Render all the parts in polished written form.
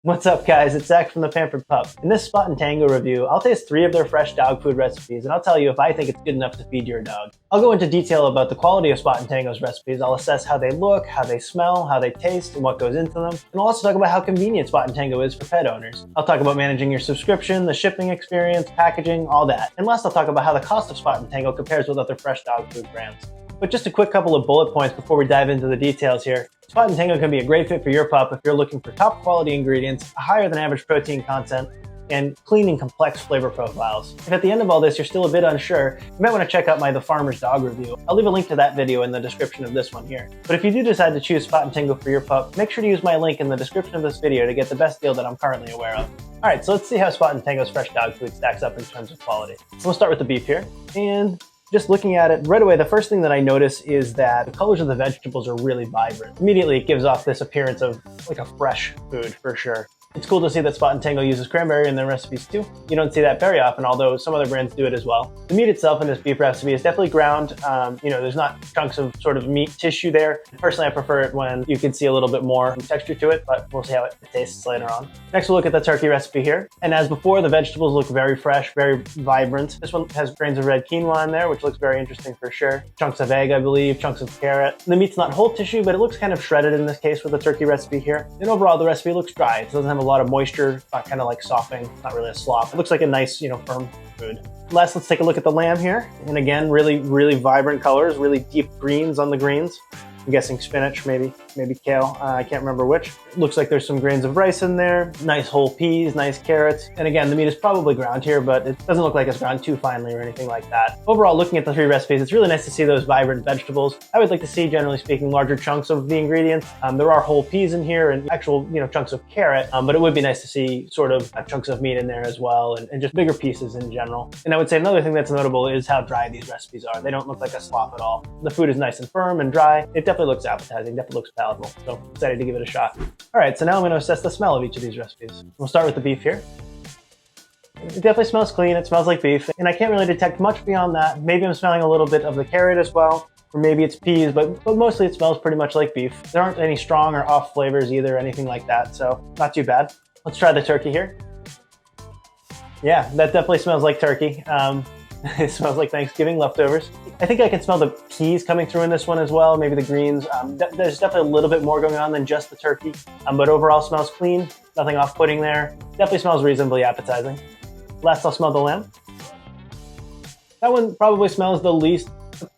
What's up, guys? It's Zach from the Pampered Pup. In this Spot and Tango review, I'll taste 3 of their fresh dog food recipes, and I'll tell you if I think it's good enough to feed your dog. I'll go into detail about the quality of Spot and Tango's recipes. I'll assess how they look, how they smell, how they taste, and what goes into them. And I'll also talk about how convenient Spot and Tango is for pet owners. I'll talk about managing your subscription, the shipping experience, packaging, all that. And last, I'll talk about how the cost of Spot and Tango compares with other fresh dog food brands. But just a quick couple of bullet points before we dive into the details here. Spot and Tango can be a great fit for your pup if you're looking for top quality ingredients, a higher than average protein content, and clean and complex flavor profiles. If at the end of all this you're still a bit unsure, you might want to check out my The Farmer's Dog review. I'll leave a link to that video in the description of this one here. But if you do decide to choose Spot and Tango for your pup, make sure to use my link in the description of this video to get the best deal that I'm currently aware of. Alright, so let's see how Spot and Tango's fresh dog food stacks up in terms of quality. So we'll start with the beef here. And just looking at it right away, the first thing that I notice is that the colors of the vegetables are really vibrant. Immediately, it gives off this appearance of like a fresh food for sure. It's cool to see that Spot and Tango uses cranberry in their recipes too. You don't see that very often, although some other brands do it as well. The meat itself in this beef recipe is definitely ground. There's not chunks of sort of meat tissue there. Personally, I prefer it when you can see a little bit more texture to it, but we'll see how it tastes later on. Next, we'll look at the turkey recipe here. And as before, the vegetables look very fresh, very vibrant. This one has grains of red quinoa in there, which looks very interesting for sure. Chunks of egg, I believe, chunks of carrot. The meat's not whole tissue, but it looks kind of shredded in this case with the turkey recipe here. And overall, the recipe looks dry. It doesn't have a lot of moisture, kind of like softening, not really a slop. It looks like a nice, firm food. Last, let's take a look at the lamb here. And again, really, really vibrant colors, really deep greens on the greens. I'm guessing spinach, maybe kale. I can't remember which. It looks like there's some grains of rice in there, nice whole peas, nice carrots. And again, the meat is probably ground here, but it doesn't look like it's ground too finely or anything like that. Overall, looking at the 3 recipes, it's really nice to see those vibrant vegetables. I would like to see, generally speaking, larger chunks of the ingredients. There are whole peas in here and actual, chunks of carrot, but it would be nice to see sort of chunks of meat in there as well and just bigger pieces in general. And I would say another thing that's notable is how dry these recipes are. They don't look like a slop at all. The food is nice and firm and dry. It definitely looks appetizing, definitely looks palatable. So excited to give it a shot. All right, so now I'm going to assess the smell of each of these recipes. We'll start with the beef here. It definitely smells clean. It smells like beef, and I can't really detect much beyond that. Maybe I'm smelling a little bit of the carrot as well, or maybe it's peas, but mostly it smells pretty much like beef. There aren't any strong or off flavors either, anything like that, so not too bad. Let's try the turkey here. Yeah, that definitely smells like turkey. It smells like Thanksgiving leftovers. I think I can smell the peas coming through in this one as well, maybe the greens. There's definitely a little bit more going on than just the turkey, but overall smells clean, nothing off-putting there. Definitely smells reasonably appetizing. Last, I'll smell the lamb. That one probably smells the least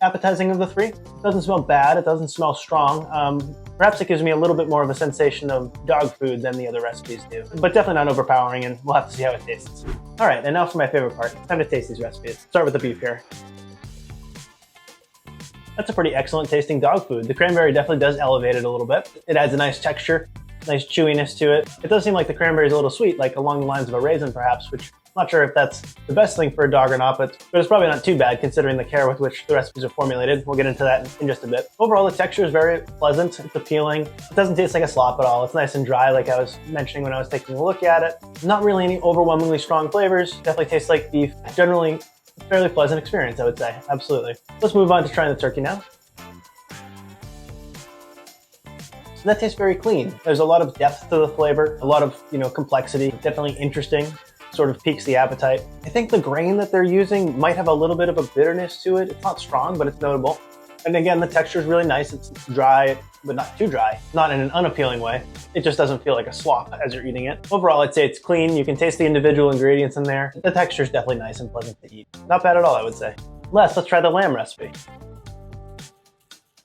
appetizing of the 3. It doesn't smell bad, it doesn't smell strong. Perhaps it gives me a little bit more of a sensation of dog food than the other recipes do, but definitely not overpowering, and we'll have to see how it tastes. All right, and now for my favorite part, time to taste these recipes. Start with the beef here. That's a pretty excellent tasting dog food. The cranberry definitely does elevate it a little bit. It adds a nice texture, nice chewiness to it. It does seem like the cranberry is a little sweet, like along the lines of a raisin perhaps, which I'm not sure if that's the best thing for a dog or not, but it's probably not too bad considering the care with which the recipes are formulated. We'll get into that in just a bit. Overall, the texture is very pleasant. It's appealing. It doesn't taste like a slop at all. It's nice and dry, like I was mentioning when I was taking a look at it. Not really any overwhelmingly strong flavors. Definitely tastes like beef. Generally, a fairly pleasant experience, I would say. Absolutely. Let's move on to trying the turkey now. So that tastes very clean. There's a lot of depth to the flavor, a lot of, complexity. Definitely interesting, sort of piques the appetite. I think the grain that they're using might have a little bit of a bitterness to it. It's not strong, but it's notable. And again, the texture is really nice. It's dry, but not too dry. Not in an unappealing way. It just doesn't feel like a slop as you're eating it. Overall, I'd say it's clean. You can taste the individual ingredients in there. The texture is definitely nice and pleasant to eat. Not bad at all, I would say. Let's try the lamb recipe.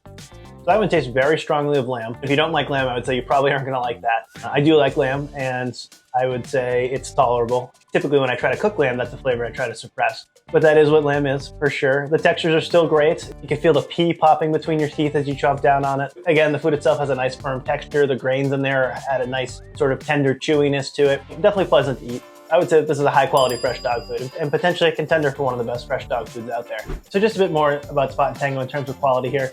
So that one tastes very strongly of lamb. If you don't like lamb, I would say you probably aren't going to like that. I do like lamb, and I would say it's tolerable. Typically when I try to cook lamb, that's the flavor I try to suppress. But that is what lamb is, for sure. The textures are still great. You can feel the pea popping between your teeth as you chomp down on it. Again, the food itself has a nice firm texture. The grains in there add a nice sort of tender chewiness to it. Definitely pleasant to eat. I would say that this is a high quality fresh dog food and potentially a contender for one of the best fresh dog foods out there. So just a bit more about Spot and Tango in terms of quality here.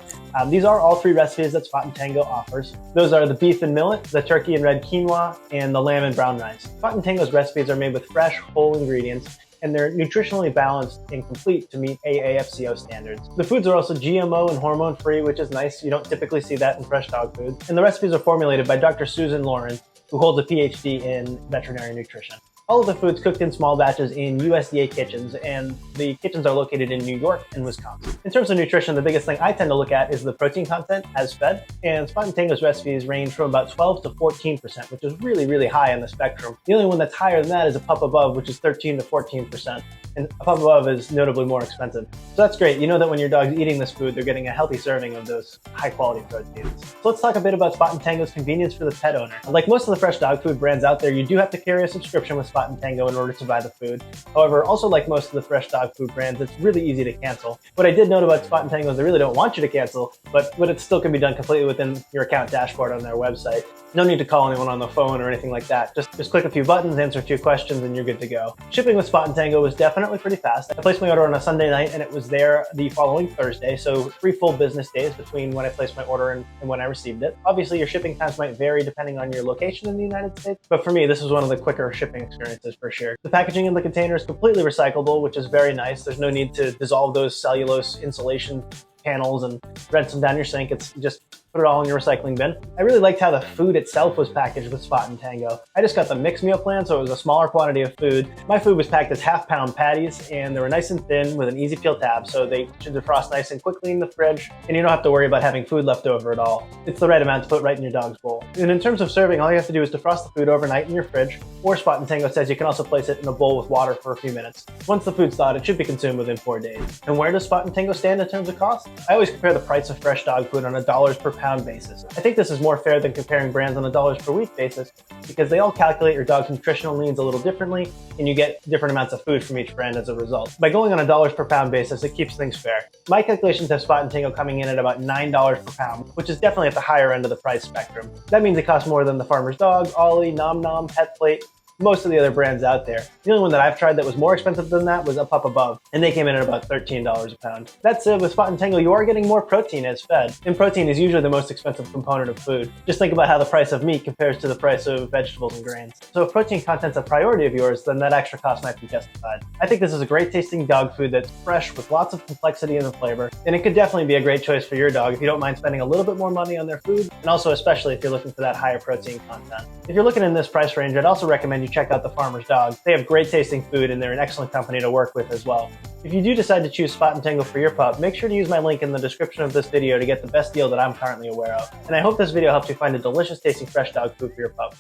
These are all 3 recipes that Spot and Tango offers. Those are the beef and millet, the turkey and red quinoa, and the lamb and brown rice. Spot and Tango's recipes are made with fresh, whole ingredients, and they're nutritionally balanced and complete to meet AAFCO standards. The foods are also GMO and hormone-free, which is nice. You don't typically see that in fresh dog food. And the recipes are formulated by Dr. Susan Lauren, who holds a PhD in veterinary nutrition. All of the food's cooked in small batches in USDA kitchens, and the kitchens are located in New York and Wisconsin. In terms of nutrition, the biggest thing I tend to look at is the protein content as fed, and Spot and Tango's recipes range from about 12 to 14%, which is really, really high on the spectrum. The only one that's higher than that is a pup above, which is 13 to 14%. And a pup above is notably more expensive. So that's great. You know that when your dog's eating this food, they're getting a healthy serving of those high-quality proteins. So let's talk a bit about Spot and Tango's convenience for the pet owner. Like most of the fresh dog food brands out there, you do have to carry a subscription with Spot and Tango in order to buy the food. However, also like most of the fresh dog food brands, it's really easy to cancel. What I did note about Spot and Tango is they really don't want you to cancel, but it still can be done completely within your account dashboard on their website. No need to call anyone on the phone or anything like that. Just click a few buttons, answer a few questions, and you're good to go. Shipping with Spot and Tango was definitely pretty fast. I placed my order on a Sunday night and it was there the following Thursday, so 3 full business days between when I placed my order and when I received it. Obviously, your shipping times might vary depending on your location in the United States, but for me, this was one of the quicker shipping experiences for sure. The packaging in the container is completely recyclable, which is very nice. There's no need to dissolve those cellulose insulation panels and rinse them down your sink. It's just put it all in your recycling bin. I really liked how the food itself was packaged with Spot and Tango. I just got the mixed meal plan, so it was a smaller quantity of food. My food was packed as half-pound patties, and they were nice and thin with an easy peel tab, so they should defrost nice and quickly in the fridge, and you don't have to worry about having food left over at all. It's the right amount to put right in your dog's bowl. And in terms of serving, all you have to do is defrost the food overnight in your fridge, or Spot and Tango says you can also place it in a bowl with water for a few minutes. Once the food's thawed, it should be consumed within 4 days. And where does Spot and Tango stand in terms of cost? I always compare the price of fresh dog food on a dollars per pound basis. I think this is more fair than comparing brands on a dollars per week basis because they all calculate your dog's nutritional needs a little differently and you get different amounts of food from each brand as a result. By going on a dollars per pound basis, it keeps things fair. My calculations have Spot and Tango coming in at about $9 per pound, which is definitely at the higher end of the price spectrum. That means it costs more than the Farmer's Dog, Ollie, Nom Nom, Pet Plate, most of the other brands out there. The only one that I've tried that was more expensive than that was a pup above, and they came in at about $13 a pound. That said, with Spot and Tango, you are getting more protein as fed, and protein is usually the most expensive component of food. Just think about how the price of meat compares to the price of vegetables and grains. So if protein content's a priority of yours, then that extra cost might be justified. I think this is a great tasting dog food that's fresh with lots of complexity in the flavor, and it could definitely be a great choice for your dog if you don't mind spending a little bit more money on their food, and also especially if you're looking for that higher protein content. If you're looking in this price range, I'd also recommend you check out the Farmer's Dog. They have great tasting food and they're an excellent company to work with as well. If you do decide to choose Spot and Tango for your pup, make sure to use my link in the description of this video to get the best deal that I'm currently aware of. And I hope this video helps you find a delicious tasting fresh dog food for your pup.